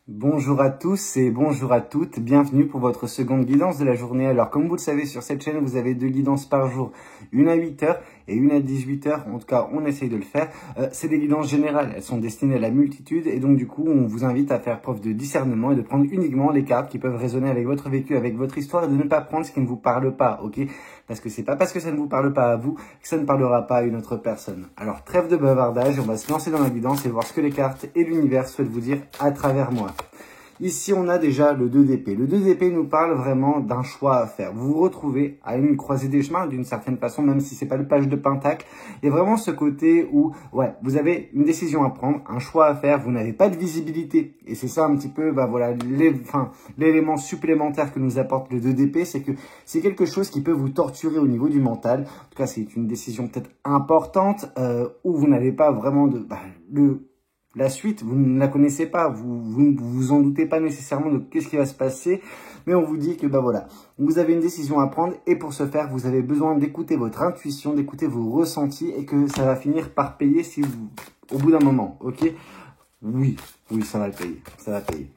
Bonjour à tous et bonjour à toutes, bienvenue pour votre seconde guidance de la journée. Alors comme vous le savez, sur cette chaîne, vous avez 2 guidances par jour, une à 8 h et une à 18 h, en tout cas on essaye de le faire. C'est des guidances générales, elles sont destinées à la multitude et donc du coup on vous invite à faire preuve de discernement et de prendre uniquement les cartes qui peuvent résonner avec votre vécu, avec votre histoire et de ne pas prendre ce qui ne vous parle pas, ok? Parce que c'est pas parce que ça ne vous parle pas à vous que ça ne parlera pas à une autre personne. Alors trêve de bavardage, on va se lancer dans la guidance et voir ce que les cartes et l'univers souhaitent vous dire à travers moi. Ici, on a déjà le 2 d'épée. Le 2 d'épée nous parle vraiment d'un choix à faire. Vous vous retrouvez à une croisée des chemins d'une certaine façon, même si c'est pas le page de Pentacle. Il y a vraiment ce côté où, ouais, vous avez une décision à prendre, un choix à faire, vous n'avez pas de visibilité. Et c'est ça un petit peu, voilà, l'élément supplémentaire que nous apporte le 2 d'épée, c'est que c'est quelque chose qui peut vous torturer au niveau du mental. En tout cas, c'est une décision peut-être importante, où vous n'avez pas vraiment la suite, vous ne la connaissez pas, vous ne vous en doutez pas nécessairement de qu'est-ce qui va se passer, mais on vous dit que voilà, vous avez une décision à prendre et pour ce faire, vous avez besoin d'écouter votre intuition, d'écouter vos ressentis et que ça va finir par payer si vous, au bout d'un moment, ok? Oui, ça va le payer, ça va payer.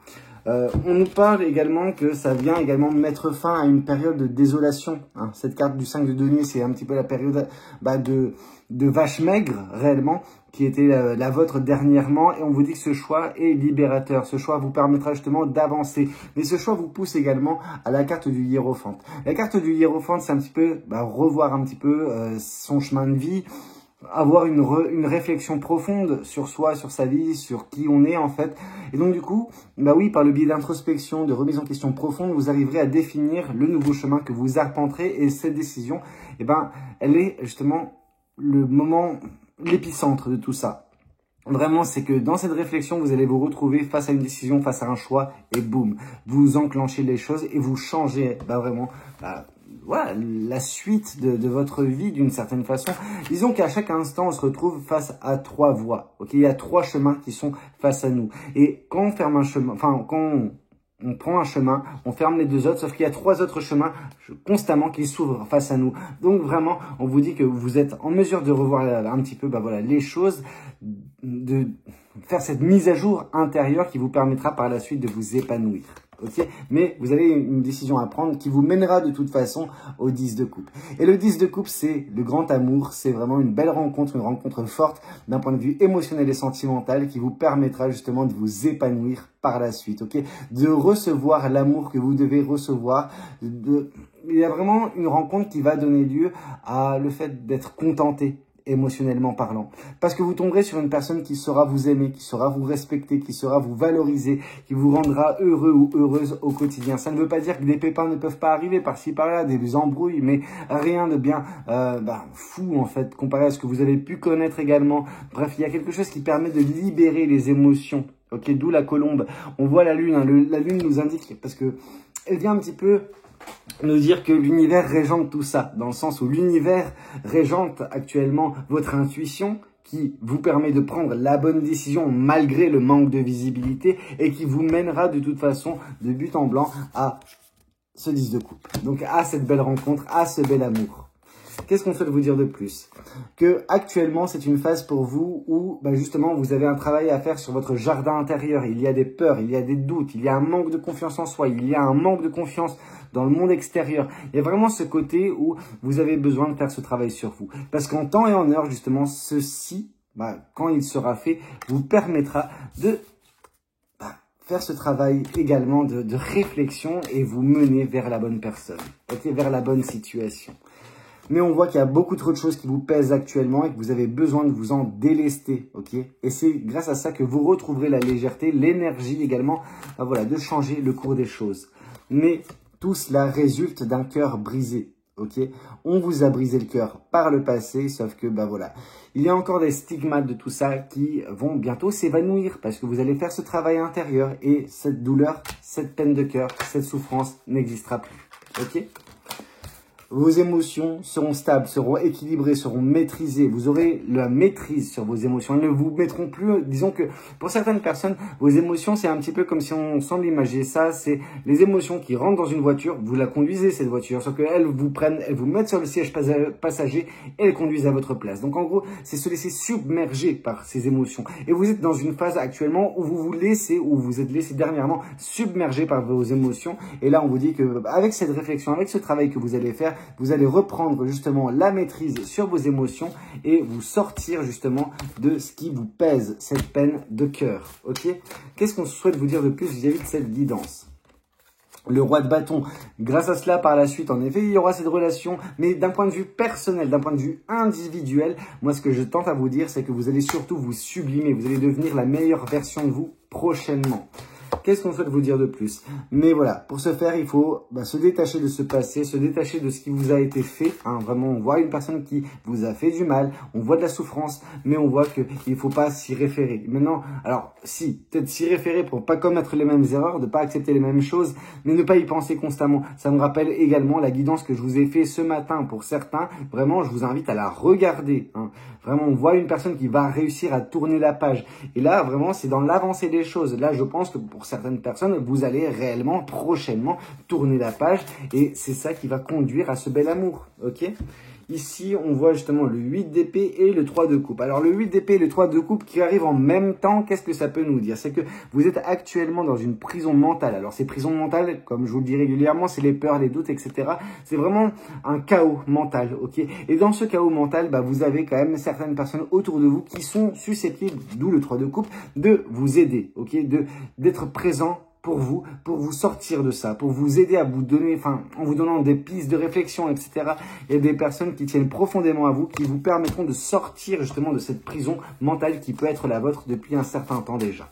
On nous parle également que ça vient également mettre fin à une période de désolation. Hein. Cette carte du 5 de denier, c'est un petit peu la période de vache maigre, réellement, qui était la vôtre dernièrement. Et on vous dit que ce choix est libérateur. Ce choix vous permettra justement d'avancer. Mais ce choix vous pousse également à la carte du hiérophante. La carte du hiérophante, c'est un petit peu revoir un petit peu son chemin de vie, avoir une réflexion profonde sur soi, sur sa vie, sur qui on est en fait. Et donc du coup, oui, par le biais d'introspection, de remise en question profonde, vous arriverez à définir le nouveau chemin que vous arpenterez. Et cette décision, elle est justement le moment, l'épicentre de tout ça. Vraiment, c'est que dans cette réflexion, vous allez vous retrouver face à une décision, face à un choix, et boum, vous enclenchez les choses et vous changez vraiment voilà, la suite de votre vie d'une certaine façon. Disons qu'à chaque instant, on se retrouve face à 3 voies. Ok, il y a 3 chemins qui sont face à nous. Et quand on ferme un chemin, quand on prend un chemin, on ferme les 2 autres, sauf qu'il y a 3 autres chemins constamment qui s'ouvrent face à nous. Donc vraiment, on vous dit que vous êtes en mesure de revoir un petit peu voilà, les choses, de faire cette mise à jour intérieure qui vous permettra par la suite de vous épanouir. Ok, mais vous avez une décision à prendre qui vous mènera de toute façon au 10 de coupe. Et le 10 de coupe, c'est le grand amour, c'est vraiment une belle rencontre, une rencontre forte d'un point de vue émotionnel et sentimental qui vous permettra justement de vous épanouir par la suite, ok, de recevoir l'amour que vous devez recevoir. Il y a vraiment une rencontre qui va donner lieu à le fait d'être contenté, émotionnellement parlant. Parce que vous tomberez sur une personne qui saura vous aimer, qui saura vous respecter, qui saura vous valoriser, qui vous rendra heureux ou heureuse au quotidien. Ça ne veut pas dire que des pépins ne peuvent pas arriver par-ci par-là, des embrouilles, mais rien de bien fou en fait, comparé à ce que vous avez pu connaître également. Bref, il y a quelque chose qui permet de libérer les émotions. Ok, d'où la colombe. On voit la lune, hein. La lune nous indique, parce que elle vient un petit peu nous dire que l'univers régente tout ça, dans le sens où l'univers régente actuellement votre intuition, qui vous permet de prendre la bonne décision malgré le manque de visibilité et qui vous mènera de toute façon de but en blanc à ce 10 de coupe. Donc à cette belle rencontre, à ce bel amour. Qu'est-ce qu'on souhaite vous dire de plus? Que actuellement, c'est une phase pour vous où justement, vous avez un travail à faire sur votre jardin intérieur. Il y a des peurs, il y a des doutes, il y a un manque de confiance en soi, il y a un manque de confiance dans le monde extérieur. Il y a vraiment ce côté où vous avez besoin de faire ce travail sur vous. Parce qu'en temps et en heure, justement, ceci, quand il sera fait, vous permettra de faire ce travail également de réflexion et vous mener vers la bonne personne, okay, vers la bonne situation. Mais on voit qu'il y a beaucoup trop de choses qui vous pèsent actuellement et que vous avez besoin de vous en délester, ok? Et c'est grâce à ça que vous retrouverez la légèreté, l'énergie également, de changer le cours des choses. Mais tout cela résulte d'un cœur brisé, ok? On vous a brisé le cœur par le passé, sauf que, il y a encore des stigmates de tout ça qui vont bientôt s'évanouir parce que vous allez faire ce travail intérieur et cette douleur, cette peine de cœur, cette souffrance n'existera plus, ok? Vos émotions seront stables, seront équilibrées, seront maîtrisées. Vous aurez la maîtrise sur vos émotions. Elles ne vous mettront plus, disons que pour certaines personnes, vos émotions, c'est un petit peu comme si on semble imaginer ça, c'est les émotions qui rentrent dans une voiture, vous la conduisez cette voiture, sauf qu'elles vous prennent, elles vous mettent sur le siège passager et elles conduisent à votre place. Donc en gros, c'est se laisser submerger par ces émotions. Et vous êtes dans une phase actuellement où vous vous laissez, ou vous êtes laissé dernièrement submerger par vos émotions. Et là, on vous dit que avec cette réflexion, avec ce travail que vous allez faire, vous allez reprendre justement la maîtrise sur vos émotions et vous sortir justement de ce qui vous pèse, cette peine de cœur. Ok? Qu'est-ce qu'on souhaite vous dire de plus vis-à-vis de cette guidance? Le roi de bâton, grâce à cela, par la suite, en effet, il y aura cette relation, mais d'un point de vue personnel, d'un point de vue individuel, moi, ce que je tente à vous dire, c'est que vous allez surtout vous sublimer, vous allez devenir la meilleure version de vous prochainement. Qu'est-ce qu'on souhaite vous dire de plus? Mais voilà, pour ce faire, il faut se détacher de ce passé, se détacher de ce qui vous a été fait. Hein. Vraiment, on voit une personne qui vous a fait du mal, on voit de la souffrance, mais on voit qu'il ne faut pas s'y référer. Maintenant, alors, si, peut-être s'y référer pour ne pas commettre les mêmes erreurs, de ne pas accepter les mêmes choses, mais ne pas y penser constamment. Ça me rappelle également la guidance que je vous ai fait ce matin pour certains. Vraiment, je vous invite à la regarder. Hein. Vraiment, on voit une personne qui va réussir à tourner la page. Et là, vraiment, c'est dans l'avancée des choses. Là, je pense que pour certaines personnes, vous allez réellement, prochainement, tourner la page. Et c'est ça qui va conduire à ce bel amour. Ok ? Ici, on voit justement le 8 d'épée et le 3 de coupe. Alors, le 8 d'épée et le 3 de coupe qui arrivent en même temps, qu'est-ce que ça peut nous dire? C'est que vous êtes actuellement dans une prison mentale. Alors, ces prisons mentales, comme je vous le dis régulièrement, c'est les peurs, les doutes, etc. C'est vraiment un chaos mental, ok? Et dans ce chaos mental, vous avez quand même certaines personnes autour de vous qui sont susceptibles, d'où le 3 de coupe, de vous aider, ok? D'être présent pour vous sortir de ça, pour vous aider à vous donner, en vous donnant des pistes de réflexion, etc. Il y a des personnes qui tiennent profondément à vous, qui vous permettront de sortir justement de cette prison mentale qui peut être la vôtre depuis un certain temps déjà.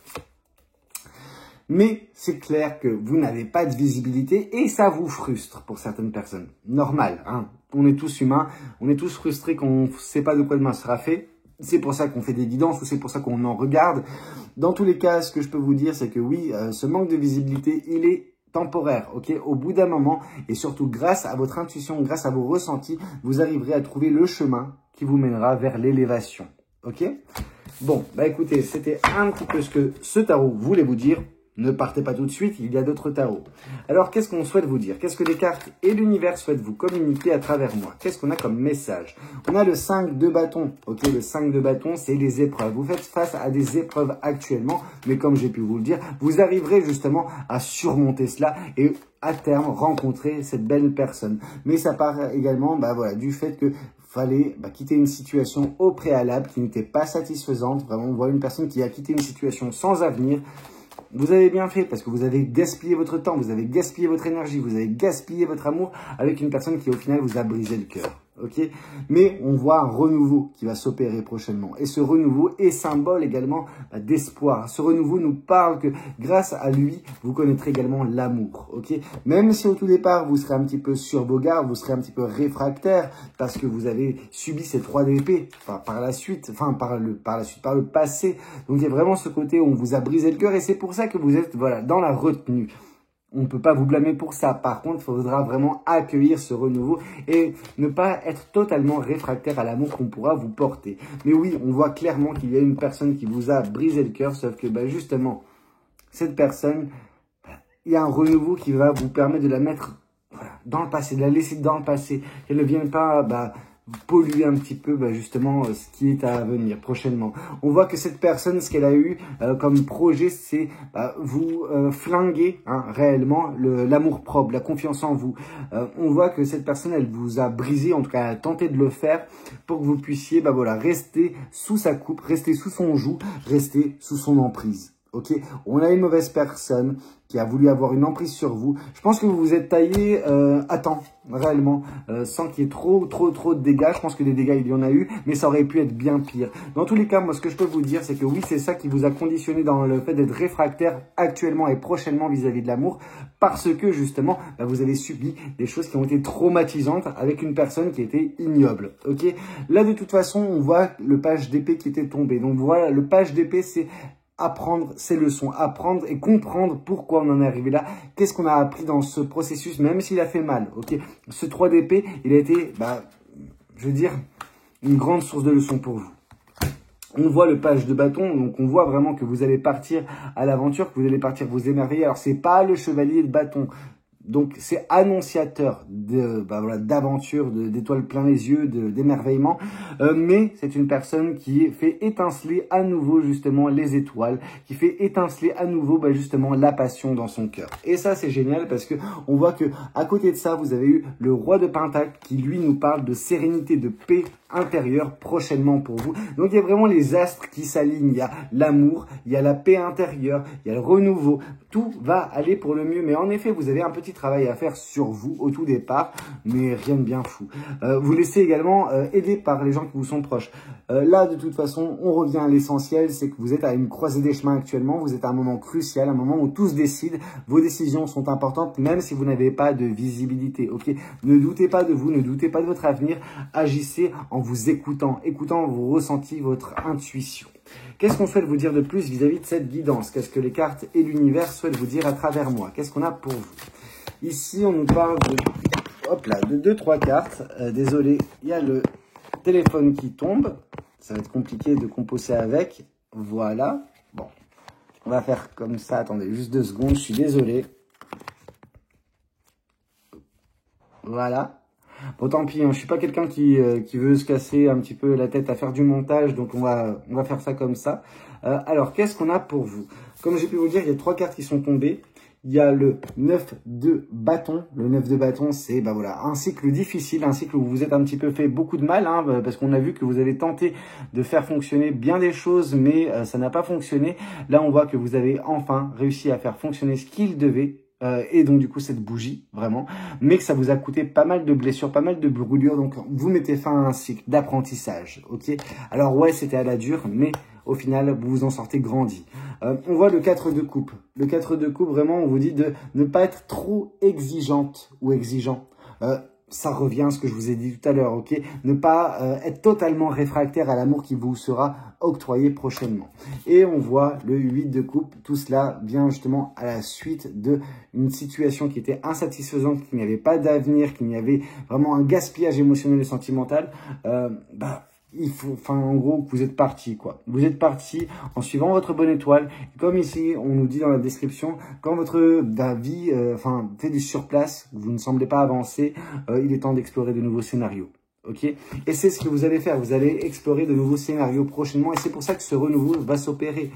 Mais c'est clair que vous n'avez pas de visibilité et ça vous frustre pour certaines personnes. Normal, hein. On est tous humains, on est tous frustrés qu'on ne sait pas de quoi demain sera fait. C'est pour ça qu'on fait des guidances ou c'est pour ça qu'on en regarde. Dans tous les cas, ce que je peux vous dire, c'est que oui, ce manque de visibilité, il est temporaire, ok? Au bout d'un moment, et surtout grâce à votre intuition, grâce à vos ressentis, vous arriverez à trouver le chemin qui vous mènera vers l'élévation, ok? Bon, écoutez, c'était un petit peu ce que ce tarot voulait vous dire. Ne partez pas tout de suite, il y a d'autres tarots. Alors, qu'est-ce qu'on souhaite vous dire? Qu'est-ce que les cartes et l'univers souhaitent vous communiquer à travers moi? Qu'est-ce qu'on a comme message? On a le 5 de bâton. Ok, le 5 de bâton, c'est les épreuves. Vous faites face à des épreuves actuellement, mais comme j'ai pu vous le dire, vous arriverez justement à surmonter cela et à terme rencontrer cette belle personne. Mais ça part également du fait que fallait quitter une situation au préalable qui n'était pas satisfaisante. Vraiment, on voit une personne qui a quitté une situation sans avenir. Vous avez bien fait parce que vous avez gaspillé votre temps, vous avez gaspillé votre énergie, vous avez gaspillé votre amour avec une personne qui au final vous a brisé le cœur. Ok, mais on voit un renouveau qui va s'opérer prochainement. Et ce renouveau est symbole également d'espoir. Ce renouveau nous parle que grâce à lui, vous connaîtrez également l'amour. Ok, même si au tout départ, vous serez un petit peu sur vos gardes, vous serez un petit peu réfractaire parce que vous avez subi ces 3 d'épée par le passé. Donc il y a vraiment ce côté où on vous a brisé le cœur et c'est pour ça que vous êtes dans la retenue. On ne peut pas vous blâmer pour ça. Par contre, il faudra vraiment accueillir ce renouveau et ne pas être totalement réfractaire à l'amour qu'on pourra vous porter. Mais oui, on voit clairement qu'il y a une personne qui vous a brisé le cœur, sauf que justement, cette personne, il y a un renouveau qui va vous permettre de la mettre dans le passé, de la laisser dans le passé, qu'elle ne vienne pas polluer un petit peu justement ce qui est à venir prochainement. On voit que cette personne, ce qu'elle a eu comme projet, c'est vous flinguer réellement l'amour-propre, la confiance en vous. On voit que cette personne, elle vous a brisé, en tout cas elle a tenté de le faire pour que vous puissiez rester sous sa coupe, rester sous son joug, rester sous son emprise. Ok, on a une mauvaise personne qui a voulu avoir une emprise sur vous. Je pense que vous vous êtes taillé à temps, réellement, sans qu'il y ait trop de dégâts. Je pense que des dégâts, il y en a eu, mais ça aurait pu être bien pire. Dans tous les cas, moi, ce que je peux vous dire, c'est que oui, c'est ça qui vous a conditionné dans le fait d'être réfractaire actuellement et prochainement vis-à-vis de l'amour, parce que, justement, vous avez subi des choses qui ont été traumatisantes avec une personne qui était ignoble. Ok, là, de toute façon, on voit le page d'épée qui était tombé. Donc, voilà, le page d'épée, c'est apprendre ces leçons, apprendre et comprendre pourquoi on en est arrivé là, qu'est-ce qu'on a appris dans ce processus, même s'il a fait mal, ok. Ce 3 d'épée, il a été, je veux dire, une grande source de leçons pour vous. On voit le page de bâton, donc on voit vraiment que vous allez partir à l'aventure, que vous allez partir vous émerveiller. Alors, c'est pas le chevalier de bâton. Donc, c'est annonciateur d'aventure, d'étoiles plein les yeux, d'émerveillement. Mais c'est une personne qui fait étinceler à nouveau, justement, les étoiles, qui fait étinceler à nouveau, justement, la passion dans son cœur. Et ça, c'est génial parce que on voit que à côté de ça, vous avez eu le roi de Pentacle qui, lui, nous parle de sérénité, de paix intérieure prochainement pour vous. Donc, il y a vraiment les astres qui s'alignent. Il y a l'amour, il y a la paix intérieure, il y a le renouveau. Tout va aller pour le mieux. Mais en effet, vous avez un petit travail à faire sur vous au tout départ, mais rien de bien fou. Vous laissez également aider par les gens qui vous sont proches. Là, de toute façon, on revient à l'essentiel, c'est que vous êtes à une croisée des chemins actuellement, vous êtes à un moment crucial, un moment où tout se décide, vos décisions sont importantes, même si vous n'avez pas de visibilité, ok? Ne doutez pas de vous, ne doutez pas de votre avenir, agissez en vous écoutant vos ressentis, votre intuition. Qu'est-ce qu'on souhaite vous dire de plus vis-à-vis de cette guidance? Qu'est-ce que les cartes et l'univers souhaitent vous dire à travers moi? Qu'est-ce qu'on a pour vous? Ici, on nous parle de 2-3 cartes. Désolé, il y a le téléphone qui tombe. Ça va être compliqué de composer avec. Voilà. Bon, on va faire comme ça. Attendez, juste 2 secondes. Je suis désolé. Voilà. Bon, tant pis, hein, je suis pas quelqu'un qui veut se casser un petit peu la tête à faire du montage. Donc, on va faire ça comme ça. Alors, qu'est-ce qu'on a pour vous? Comme j'ai pu vous le dire, il y a 3 cartes qui sont tombées. Il y a le 9 de bâton. Le 9 de bâton, c'est un cycle difficile, un cycle où vous vous êtes un petit peu fait beaucoup de mal, parce qu'on a vu que vous avez tenté de faire fonctionner bien des choses, mais ça n'a pas fonctionné. Là, on voit que vous avez enfin réussi à faire fonctionner ce qu'il devait. Et donc du coup cette bougie vraiment, mais que ça vous a coûté pas mal de blessures, pas mal de brûlures, donc vous mettez fin à un cycle d'apprentissage, ok. Alors ouais, c'était à la dure, mais au final vous vous en sortez grandi. On voit le 4 de coupe. Le 4 de coupe, vraiment on vous dit de ne pas être trop exigeante ou exigeant. Ça revient à ce que je vous ai dit tout à l'heure, ok? Ne pas être totalement réfractaire à l'amour qui vous sera octroyé prochainement. Et on voit le 8 de coupe. Tout cela vient justement à la suite d'une situation qui était insatisfaisante, qu'il n'y avait pas d'avenir, qu'il y avait vraiment un gaspillage émotionnel et sentimental. Il faut, en gros, vous êtes parti, quoi. Vous êtes parti en suivant votre bonne étoile. Comme ici, on nous dit dans la description, quand votre vie, fait du surplace, vous ne semblez pas avancer, il est temps d'explorer de nouveaux scénarios. Ok? Et c'est ce que vous allez faire. Vous allez explorer de nouveaux scénarios prochainement. Et c'est pour ça que ce renouveau va s'opérer.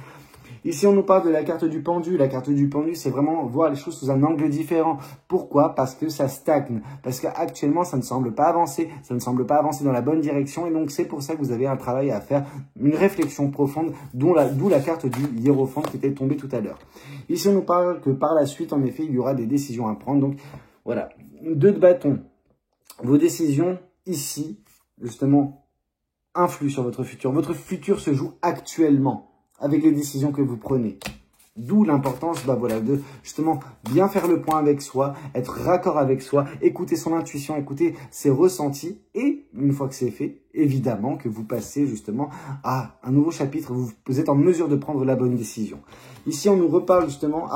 Ici, on nous parle de la carte du pendu. La carte du pendu, c'est vraiment voir les choses sous un angle différent. Pourquoi? Parce que ça stagne. Parce qu'actuellement, ça ne semble pas avancer. Ça ne semble pas avancer dans la bonne direction. Et donc, c'est pour ça que vous avez un travail à faire, une réflexion profonde, d'où la carte du hiérophante qui était tombée tout à l'heure. Ici, on nous parle que par la suite, en effet, il y aura des décisions à prendre. Donc, voilà. 2 de bâton. Vos décisions, ici, justement, influent sur votre futur. Votre futur se joue actuellement avec les décisions que vous prenez. D'où l'importance de justement bien faire le point avec soi, être raccord avec soi, écouter son intuition, écouter ses ressentis. Et une fois que c'est fait, évidemment que vous passez justement à un nouveau chapitre. Vous êtes en mesure de prendre la bonne décision. Ici, on nous reparle justement,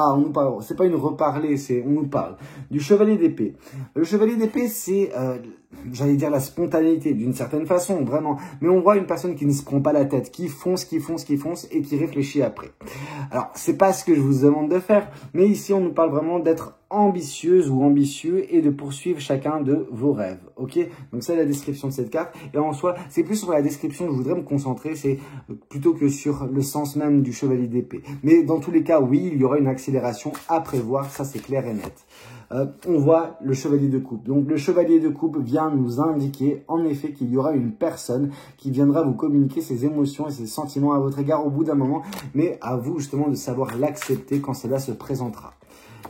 c'est pas une reparler, on nous parle du chevalier d'épée. Le chevalier d'épée, c'est, j'allais dire la spontanéité d'une certaine façon, vraiment. Mais on voit une personne qui ne se prend pas la tête, qui fonce et qui réfléchit après. Alors, c'est pas ce que je vous demande de faire, mais ici, on nous parle vraiment d'être ambitieuse ou ambitieux et de poursuivre chacun de vos rêves, ok? Donc c'est la description de cette carte, et en soi, c'est plus sur la description que je voudrais me concentrer, c'est plutôt que sur le sens même du chevalier d'épée. Mais dans tous les cas, oui, il y aura une accélération à prévoir, ça c'est clair et net. On voit le chevalier de coupe. Donc le chevalier de coupe vient nous indiquer en effet qu'il y aura une personne qui viendra vous communiquer ses émotions et ses sentiments à votre égard au bout d'un moment, mais à vous justement de savoir l'accepter quand cela se présentera.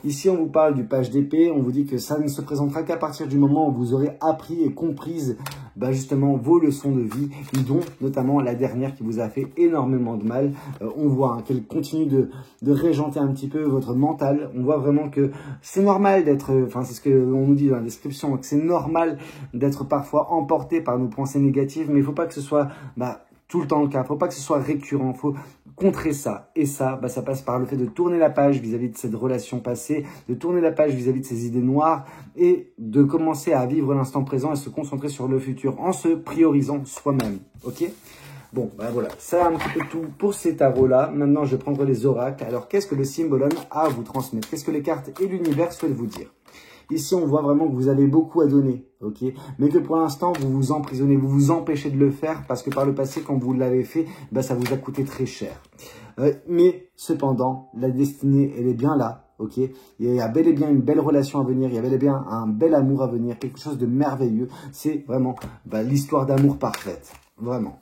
Ici, on vous parle du page d'épée, on vous dit que ça ne se présentera qu'à partir du moment où vous aurez appris et comprise justement vos leçons de vie, dont notamment la dernière qui vous a fait énormément de mal. On voit qu'elle continue de régenter un petit peu votre mental. On voit vraiment que c'est normal d'être, c'est ce qu'on nous dit dans la description, que c'est normal d'être parfois emporté par nos pensées négatives, mais il ne faut pas que ce soit tout le temps le cas. Il ne faut pas que ce soit récurrent. Il faut contrer ça. Et ça, ça passe par le fait de tourner la page vis-à-vis de cette relation passée, de tourner la page vis-à-vis de ces idées noires et de commencer à vivre l'instant présent et se concentrer sur le futur en se priorisant soi-même. Ok? Bon, voilà, ça a un petit peu tout pour ces tarots-là. Maintenant, je vais prendre les oracles. Alors, qu'est-ce que le Symbolon a à vous transmettre? Qu'est-ce que les cartes et l'univers souhaitent vous dire? Ici, on voit vraiment que vous avez beaucoup à donner, ok? Mais que pour l'instant, vous vous emprisonnez, vous vous empêchez de le faire parce que par le passé, quand vous l'avez fait, ça vous a coûté très cher. Mais cependant, la destinée, elle est bien là, ok? Il y a bel et bien une belle relation à venir, il y a bel et bien un bel amour à venir, quelque chose de merveilleux. C'est vraiment l'histoire d'amour parfaite, vraiment.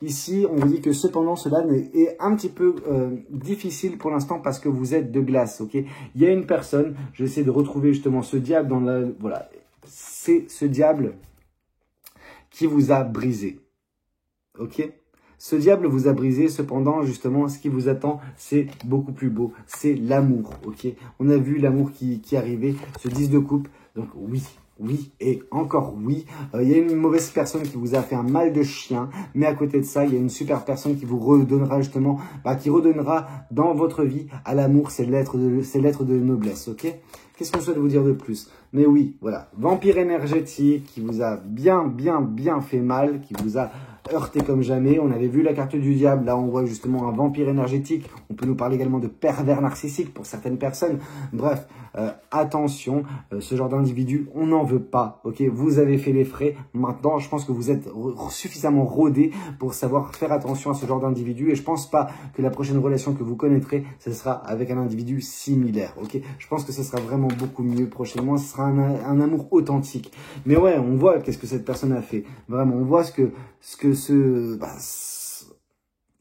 Ici, on vous dit que cependant, cela est un petit peu difficile pour l'instant parce que vous êtes de glace, ok? Il y a une personne, je vais essayer de retrouver justement ce diable dans la... Voilà, c'est ce diable qui vous a brisé, ok? Ce diable vous a brisé, cependant, justement, ce qui vous attend, c'est beaucoup plus beau. C'est l'amour, ok? On a vu l'amour qui arrivait, ce 10 de coupe, donc oui. Oui, et encore oui, il y a une mauvaise personne qui vous a fait un mal de chien, mais à côté de ça, il y a une super personne qui vous redonnera justement, qui redonnera dans votre vie à l'amour ses lettres de noblesse, ok? Qu'est-ce qu'on souhaite vous dire de plus? Mais oui, voilà, vampire énergétique qui vous a bien fait mal, qui vous a heurté comme jamais. On avait vu la carte du diable, là on voit justement un vampire énergétique. On peut nous parler également de pervers narcissique pour certaines personnes. Bref, attention, ce genre d'individu, on n'en veut pas, ok? Vous avez fait les frais, maintenant je pense que vous êtes suffisamment rodé pour savoir faire attention à ce genre d'individu et je pense pas que la prochaine relation que vous connaîtrez, ce sera avec un individu similaire, ok? Je pense que ce sera vraiment beaucoup mieux prochainement, ce sera un amour authentique. Mais ouais, on voit qu'est-ce que cette personne a fait, vraiment, on voit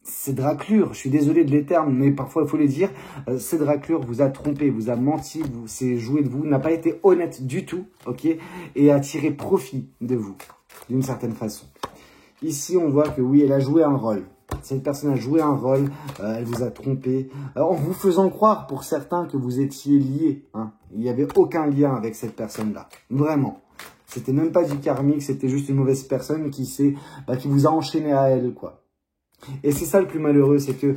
ces draclures, je suis désolé de les termes, mais parfois il faut les dire, ces draclures vous a trompé, vous a menti, s'est joué de vous, n'a pas été honnête du tout, ok? Et a tiré profit de vous, d'une certaine façon. Ici, on voit que oui, elle a joué un rôle. Cette personne a joué un rôle, elle vous a trompé, en vous faisant croire pour certains que vous étiez liés. Hein. Il n'y avait aucun lien avec cette personne-là, vraiment. C'était même pas du karmique, c'était juste une mauvaise personne qui vous a enchaîné à elle, quoi. Et c'est ça le plus malheureux, c'est que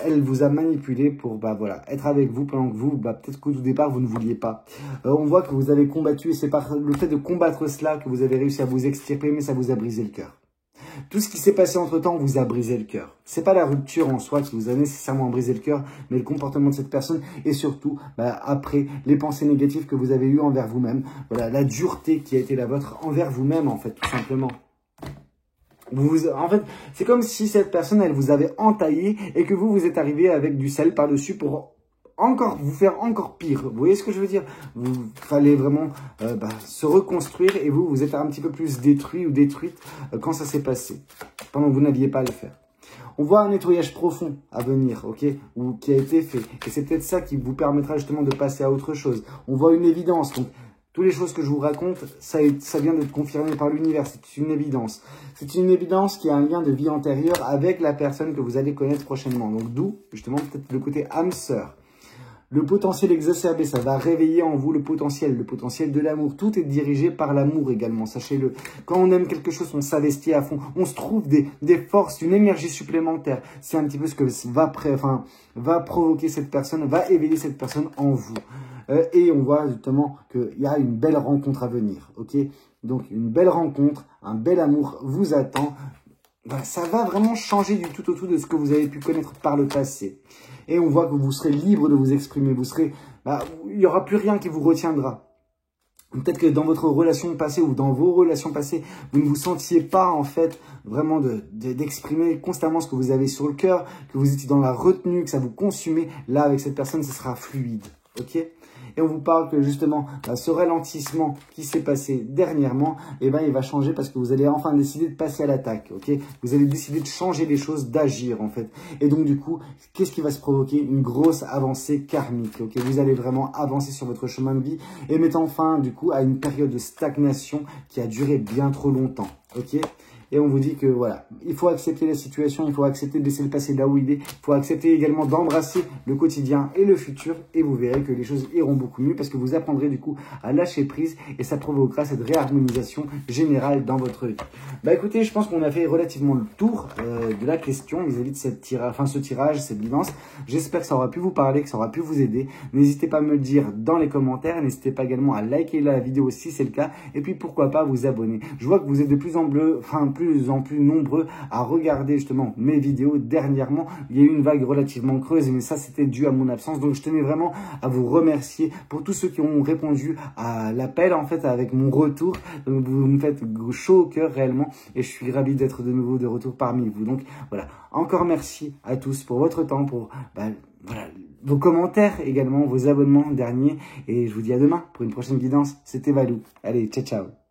elle vous a manipulé pour être avec vous pendant que vous, peut-être qu'au tout départ, vous ne vouliez pas. On voit que vous avez combattu, et c'est par le fait de combattre cela que vous avez réussi à vous extirper, mais ça vous a brisé le cœur. Tout ce qui s'est passé entre-temps vous a brisé le cœur. C'est pas la rupture en soi qui vous a nécessairement brisé le cœur, mais le comportement de cette personne et surtout, après, les pensées négatives que vous avez eues envers vous-même. Voilà, la dureté qui a été la vôtre envers vous-même, en fait, tout simplement. En fait, c'est comme si cette personne, elle vous avait entaillé et que vous êtes arrivé avec du sel par-dessus pour vous faire encore pire. Vous voyez ce que je veux dire? Vous fallait vraiment se reconstruire et vous êtes un petit peu plus détruit ou détruite quand ça s'est passé, pendant que vous n'aviez pas à le faire. On voit un nettoyage profond à venir, ok, ou qui a été fait. Et c'est peut-être ça qui vous permettra justement de passer à autre chose. On voit une évidence. Donc, toutes les choses que je vous raconte, ça vient d'être confirmé par l'univers. C'est une évidence. C'est une évidence qui a un lien de vie antérieure avec la personne que vous allez connaître prochainement. Donc, d'où, justement, peut-être le côté âme sœur. Le potentiel exacerbé, ça va réveiller en vous le potentiel de l'amour. Tout est dirigé par l'amour également, sachez-le. Quand on aime quelque chose, on s'investit à fond. On se trouve des forces, une énergie supplémentaire. C'est un petit peu ce que va provoquer cette personne, va éveiller cette personne en vous. Et on voit justement qu'il y a une belle rencontre à venir. Ok, donc une belle rencontre, un bel amour vous attend. Ça va vraiment changer du tout au tout de ce que vous avez pu connaître par le passé. Et on voit que vous serez libre de vous exprimer. Il n'y aura plus rien qui vous retiendra. Peut-être que dans votre relation passée ou dans vos relations passées, vous ne vous sentiez pas en fait vraiment d'exprimer constamment ce que vous avez sur le cœur, que vous étiez dans la retenue, que ça vous consumait. Là, avec cette personne, ce sera fluide. Ok ? Et on vous parle que justement, ce ralentissement qui s'est passé dernièrement, il va changer parce que vous allez enfin décider de passer à l'attaque, ok? Vous allez décider de changer les choses, d'agir en fait. Et donc du coup, qu'est-ce qui va se provoquer? Une grosse avancée karmique, ok? Vous allez vraiment avancer sur votre chemin de vie et mettre fin du coup à une période de stagnation qui a duré bien trop longtemps, ok? et on vous dit que voilà, il faut accepter la situation, il faut accepter de laisser le passé là où il est, il faut accepter également d'embrasser le quotidien et le futur, et vous verrez que les choses iront beaucoup mieux parce que vous apprendrez du coup à lâcher prise et ça provoquera cette réharmonisation générale dans votre vie. Bah écoutez, je pense qu'on a fait relativement le tour de la question vis-à-vis de cette ce tirage, cette guidance. J'espère que ça aura pu vous parler, que ça aura pu vous aider. N'hésitez pas à me le dire dans les commentaires, n'hésitez pas également à liker la vidéo si c'est le cas, et puis pourquoi pas vous abonner. Je vois que vous êtes de plus en plus nombreux à regarder justement mes vidéos. Dernièrement, il y a eu une vague relativement creuse, mais ça c'était dû à mon absence, donc je tenais vraiment à vous remercier pour tous ceux qui ont répondu à l'appel en fait avec mon retour. Donc vous me faites chaud au cœur réellement, et je suis ravi d'être de nouveau de retour parmi vous. Donc voilà, encore merci à tous pour votre temps, pour voilà, vos commentaires également, vos abonnements derniers, et je vous dis à demain pour une prochaine guidance. C'était Valou. Allez, ciao ciao.